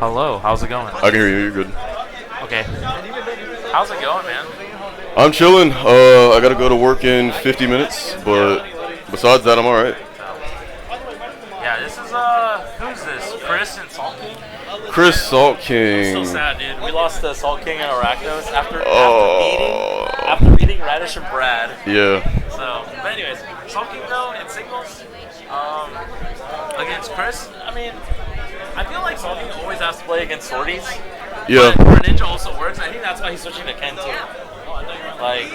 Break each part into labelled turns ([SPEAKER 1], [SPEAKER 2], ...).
[SPEAKER 1] Hello, how's it going?
[SPEAKER 2] I can hear you. You're good.
[SPEAKER 1] Okay. How's it going, man?
[SPEAKER 2] I'm chilling. I gotta go to work in 50 minutes, but besides that, I'm all right.
[SPEAKER 1] Yeah, this is who's this? Chris and Salt King?
[SPEAKER 2] Chris Salt
[SPEAKER 1] So
[SPEAKER 2] King.
[SPEAKER 1] sad, dude. We lost to Salt King and Arachnos
[SPEAKER 2] Oh.
[SPEAKER 1] after beating Radish and Brad.
[SPEAKER 2] Yeah.
[SPEAKER 1] So, but anyways, Salt King though in singles against Chris. I mean, I feel like Salt King always has to play against Swordies.
[SPEAKER 2] Yeah.
[SPEAKER 1] But Greninja also works. I think that's why he's switching to Ken too. Like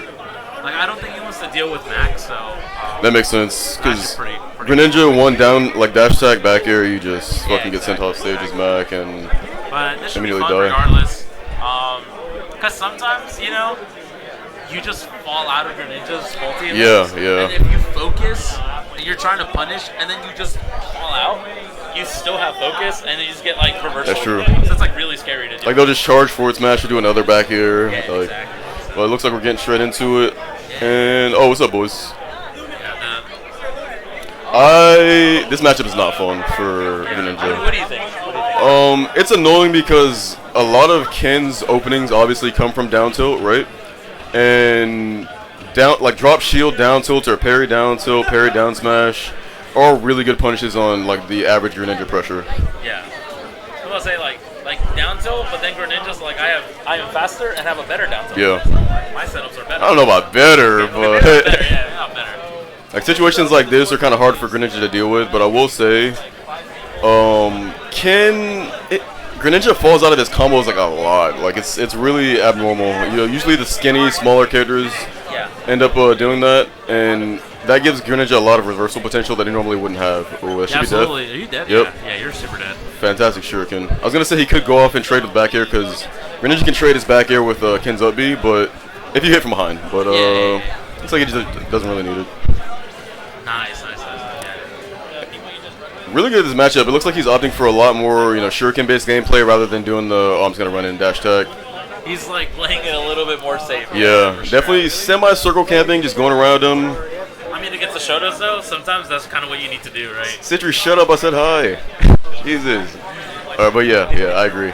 [SPEAKER 1] I don't think he wants to deal with Max, so
[SPEAKER 2] That makes sense, because
[SPEAKER 1] pretty
[SPEAKER 2] Greninja one down, like dash attack back air, you just
[SPEAKER 1] Yeah,
[SPEAKER 2] fucking get sent off stage as Mac, and
[SPEAKER 1] But this should be
[SPEAKER 2] immediately
[SPEAKER 1] fun
[SPEAKER 2] die.
[SPEAKER 1] regardless. Because sometimes, you just fall out of Greninja's multi
[SPEAKER 2] Yeah, yeah.
[SPEAKER 1] And if you focus, and you're trying to punish, and then you just fall out, you still have focus, and you just get like reversal.
[SPEAKER 2] That's true.
[SPEAKER 1] So it's like really scary to do.
[SPEAKER 2] Like they'll just charge forward smash or do another back air.
[SPEAKER 1] Yeah,
[SPEAKER 2] Like,
[SPEAKER 1] exactly.
[SPEAKER 2] well, it looks like we're getting straight into it. And oh, what's up, boys?
[SPEAKER 1] Yeah,
[SPEAKER 2] This matchup is not fun for
[SPEAKER 1] I mean,
[SPEAKER 2] Greninja.
[SPEAKER 1] what do you think? What do you think?
[SPEAKER 2] It's annoying because a lot of Ken's openings obviously come from down tilt, right? And down, like drop shield down tilt or parry down tilt, parry down smash, are really good punishes on like the average Greninja pressure.
[SPEAKER 1] Yeah. I'm gonna say like down tilt, but then Greninja's like I am faster and have a better down tilt.
[SPEAKER 2] Yeah.
[SPEAKER 1] My setups are better.
[SPEAKER 2] I don't know about better,
[SPEAKER 1] Okay, maybe not better,
[SPEAKER 2] but
[SPEAKER 1] yeah, not better.
[SPEAKER 2] like situations like this are kind of hard for Greninja to deal with. But I will say, Greninja falls out of his combos like a lot. Like it's really abnormal. Usually the skinny, smaller characters
[SPEAKER 1] Yeah.
[SPEAKER 2] end up doing that, and that gives Greninja a lot of reversal potential that he normally wouldn't have. Oh, that should be dead.
[SPEAKER 1] Absolutely. Are you dead?
[SPEAKER 2] Yep.
[SPEAKER 1] Yeah, you're super dead.
[SPEAKER 2] Fantastic shuriken. I was gonna say he could go off and trade with back air because Greninja can trade his back air with Ken's up B, but if you hit from behind, but
[SPEAKER 1] Yeah.
[SPEAKER 2] looks like he just doesn't really need it.
[SPEAKER 1] Nice. Yeah.
[SPEAKER 2] Really good at this matchup. It looks like he's opting for a lot more, shuriken-based gameplay rather than doing the I'm just gonna run in dash tech.
[SPEAKER 1] He's like playing it a little bit more safe.
[SPEAKER 2] Yeah,
[SPEAKER 1] for sure.
[SPEAKER 2] definitely semi-circle camping, just going around him.
[SPEAKER 1] I mean, against the Shotos though, sometimes that's kind of what you need to do, right?
[SPEAKER 2] Citri, shut up! I said hi. Jesus. But yeah, I agree.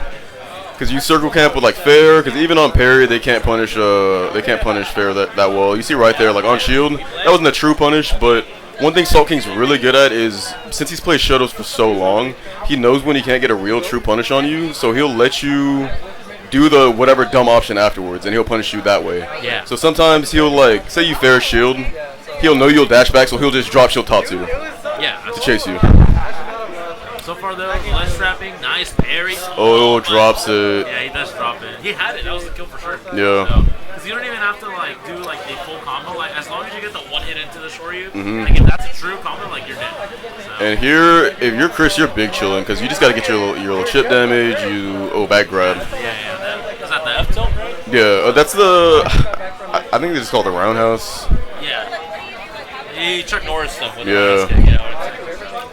[SPEAKER 2] Because you circle camp with like fair, because even on parry they can't punish fair that well. You see right there, like on shield, that wasn't a true punish, but one thing Salt King's really good at is, since he's played Shotos for so long, he knows when he can't get a real true punish on you, so he'll let you do the whatever dumb option afterwards, and he'll punish you that way.
[SPEAKER 1] Yeah.
[SPEAKER 2] So sometimes he'll like, say you fair shield, he'll know you'll dash back, so he'll just drop shield Tatsu
[SPEAKER 1] Yeah.
[SPEAKER 2] to chase you.
[SPEAKER 1] So far though, less trapping, nice parry.
[SPEAKER 2] Oh, drops it.
[SPEAKER 1] Yeah, he does drop it. He had it. That was the kill for sure.
[SPEAKER 2] Yeah.
[SPEAKER 1] Because you don't even have to like do like a full combo. Like as long as you get the one hit into the Shoryu,
[SPEAKER 2] Mhm.
[SPEAKER 1] like if that's a true combo, like you're dead. So,
[SPEAKER 2] And here, if you're Chris, you're big chilling because you just gotta get your little chip damage. Back grab.
[SPEAKER 1] is that the F tilt, right?
[SPEAKER 2] Yeah, that's the. I think they just call it the roundhouse.
[SPEAKER 1] Yeah. He Chuck Norris stuff with
[SPEAKER 2] Yeah.
[SPEAKER 1] the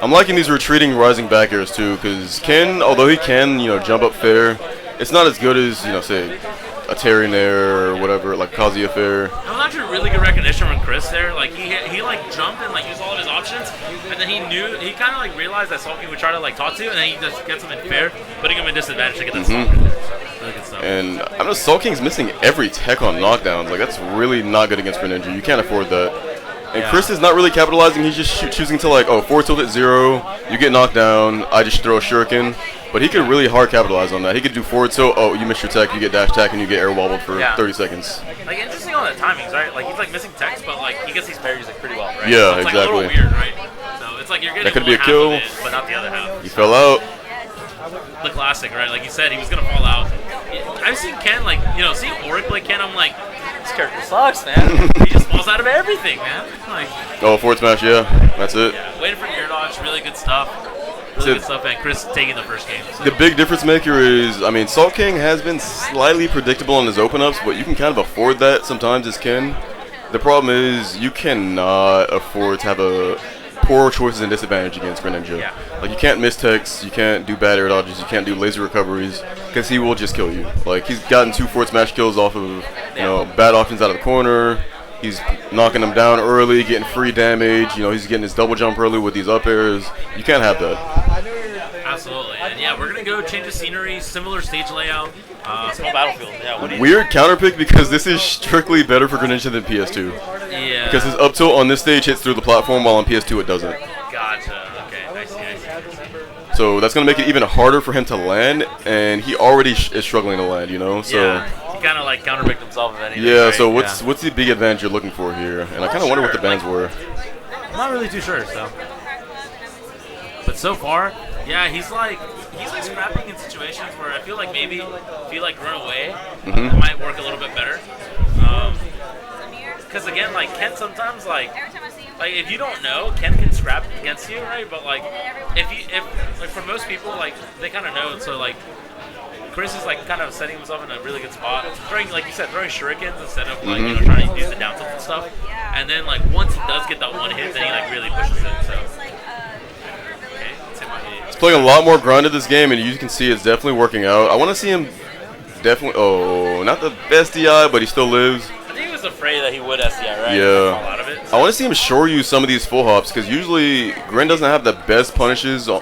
[SPEAKER 2] I'm liking these retreating rising back airs too, because Ken, although he can, jump up fair, it's not as good as, say, a Terry Nair or whatever, like Kazuya fair.
[SPEAKER 1] That was actually really good recognition from Chris there. Like he like jumped and like used all of his options, and then he kind of like realized that Salt King would try to like talk to, and then he just gets him in fair, putting him in disadvantage to get that stock. Really good stuff.
[SPEAKER 2] And I know Salt King's missing every tech on knockdowns. Like that's really not good against Greninja. You can't afford that. And
[SPEAKER 1] Yeah.
[SPEAKER 2] Chris is not really capitalizing. He's just choosing to like, forward tilt at 0. You get knocked down. I just throw a shuriken. But he could really hard capitalize on that. He could do forward tilt. Oh, you miss your tech. You get dash tech, and you get air wobbled for 30 seconds.
[SPEAKER 1] Like interesting on the timings, right? Like he's like missing techs, but like he gets these parries like pretty well, right?
[SPEAKER 2] Yeah,
[SPEAKER 1] so it's
[SPEAKER 2] exactly.
[SPEAKER 1] Like, a little weird, right? So it's like you're getting
[SPEAKER 2] That could be a
[SPEAKER 1] half
[SPEAKER 2] kill.
[SPEAKER 1] of it, but not the other half.
[SPEAKER 2] He fell out.
[SPEAKER 1] The classic, right? Like you said, he was gonna fall out. I've seen Ken like seeing Auric play Ken. I'm like, this character sucks, man. He just falls out of everything, man. Like,
[SPEAKER 2] Oh, forward smash, yeah. That's it.
[SPEAKER 1] yeah, waiting for the air dodge, really good stuff. Really good stuff, and Chris taking the first game. So.
[SPEAKER 2] The big difference maker is, Salt King has been slightly predictable on his open ups, but you can kind of afford that sometimes as Ken. The problem is you cannot afford to have a poor choices and disadvantage against Greninja.
[SPEAKER 1] Yeah.
[SPEAKER 2] Like you can't miss techs, you can't do bad air dodges, you can't do laser recoveries, because he will just kill you. Like he's gotten 2 forward smash kills off of bad options out of the corner. He's knocking them down early, getting free damage. He's getting his double jump early with these up airs. You can't have that.
[SPEAKER 1] Absolutely, and yeah, we're gonna go change the scenery, similar stage layout, small battlefield. Yeah, what do you
[SPEAKER 2] Weird counter pick because this is strictly better for Greninja than PS2.
[SPEAKER 1] Yeah.
[SPEAKER 2] Because his up tilt on this stage hits through the platform, while on PS2 it doesn't.
[SPEAKER 1] Gotcha. Okay, I see.
[SPEAKER 2] So that's gonna make it even harder for him to land, and he already is struggling to land. You know, so.
[SPEAKER 1] Yeah. He kind of like counterpicked himself if anything.
[SPEAKER 2] Yeah.
[SPEAKER 1] Right?
[SPEAKER 2] So what's the big advantage you're looking for here? And I kind of wonder what the bans were.
[SPEAKER 1] I'm not really too sure. So. But so far, yeah, he's like scrapping in situations where I feel like maybe if you like run away, it might work a little bit better. Because again, like Ken sometimes like if you don't know, Ken can scrap against you, right? But like if like for most people, like they kind of know. So like Chris is like kind of setting himself in a really good spot, throwing like you said, throwing shurikens instead of like trying to do the down tilt and stuff. And then like once he does get that one hit, then he like really pushes it. So.
[SPEAKER 2] He's playing a lot more grounded this game, and you can see it's definitely working out. I want to see him definitely. Oh, not the best DI, but he still lives.
[SPEAKER 1] I think he was afraid that he would SDI, right?
[SPEAKER 2] Yeah.
[SPEAKER 1] Fall out of it.
[SPEAKER 2] I want to see him shore you some of these full hops, because usually Gren doesn't have the best punishes on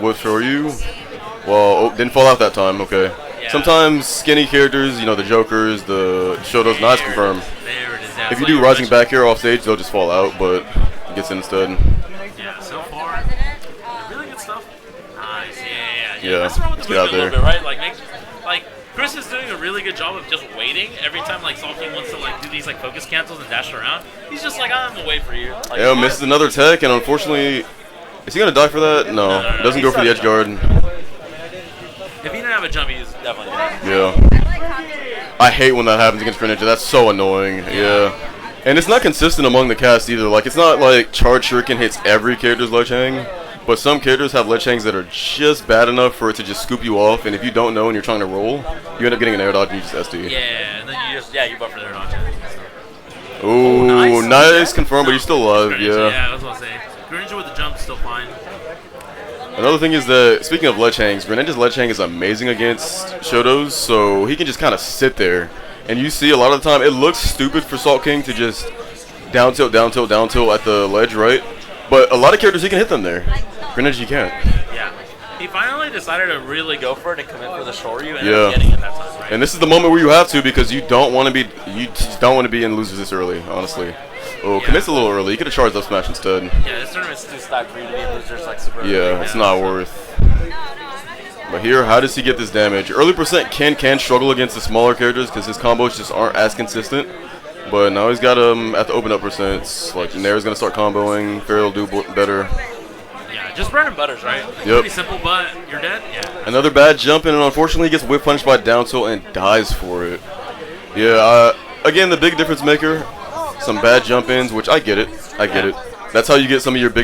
[SPEAKER 2] with Shoryu. Well, didn't fall out that time. Okay.
[SPEAKER 1] Yeah.
[SPEAKER 2] Sometimes skinny characters, you know, the Jokers, the Shotos, nice confirm.
[SPEAKER 1] There it is. Yeah,
[SPEAKER 2] If you do rising back here off stage, they'll just fall out, but it gets in instead.
[SPEAKER 1] Yeah, so far, really good stuff. Nice, yeah.
[SPEAKER 2] Yeah,
[SPEAKER 1] That's wrong with the
[SPEAKER 2] get out
[SPEAKER 1] movement a
[SPEAKER 2] there.
[SPEAKER 1] little bit, right? Like Chris is doing a really good job of just waiting every time like Salty wants to like do these like focus cancels and dash around. He's just like, I'm gonna wait for you. Like,
[SPEAKER 2] Yeah, misses another tech, and unfortunately, is he gonna die for that? No, doesn't go for the edge guard.
[SPEAKER 1] If he didn't have a jump, he's definitely gonna.
[SPEAKER 2] Yeah. I hate when that happens against Greninja. That's so annoying. Yeah. And it's not consistent among the cast either. Like, it's not like Charge Shuriken hits every character's ledge hang, but some characters have ledge hangs that are just bad enough for it to just scoop you off, and if you don't know and you're trying to roll, you end up getting an air dodge and you just SD.
[SPEAKER 1] Yeah, and then you buffer their dodge.
[SPEAKER 2] Ooh, nice confirm, but he's still alive.
[SPEAKER 1] Greninja,
[SPEAKER 2] Yeah.
[SPEAKER 1] I was gonna say. Greninja with the jump still fine.
[SPEAKER 2] Another thing is that, speaking of ledge hangs, Greninja's ledge hang is amazing against Shotos, so he can just kind of sit there. And you see a lot of the time, it looks stupid for Salt King to just down tilt at the ledge, right? But a lot of characters, he can hit them there. Greninja, you can't.
[SPEAKER 1] Yeah. He finally decided to really go for it and commit for the Shoryu and
[SPEAKER 2] Yeah.
[SPEAKER 1] getting it that time, right?
[SPEAKER 2] And this is the moment where you have to, because you don't want to be in losers this early, honestly. Oh, commits a little early. You could have charged up smash instead.
[SPEAKER 1] Yeah, this tournament's too stacked for you to be in losers like super early.
[SPEAKER 2] Yeah, it's not worth. But here, how does he get this damage? Early percent can struggle against the smaller characters because his combos just aren't as consistent. But now he's got him at the open up percents. Like Nair's gonna start comboing. Fairy will do better.
[SPEAKER 1] Yeah, just bread and butters, right?
[SPEAKER 2] Yep.
[SPEAKER 1] Pretty simple, but you're dead. Yeah.
[SPEAKER 2] Another bad jump in, and unfortunately he gets whip punished by down tilt and dies for it. Yeah. Again, the big difference maker. Some bad jump ins, which I get it. That's how you get some of your biggest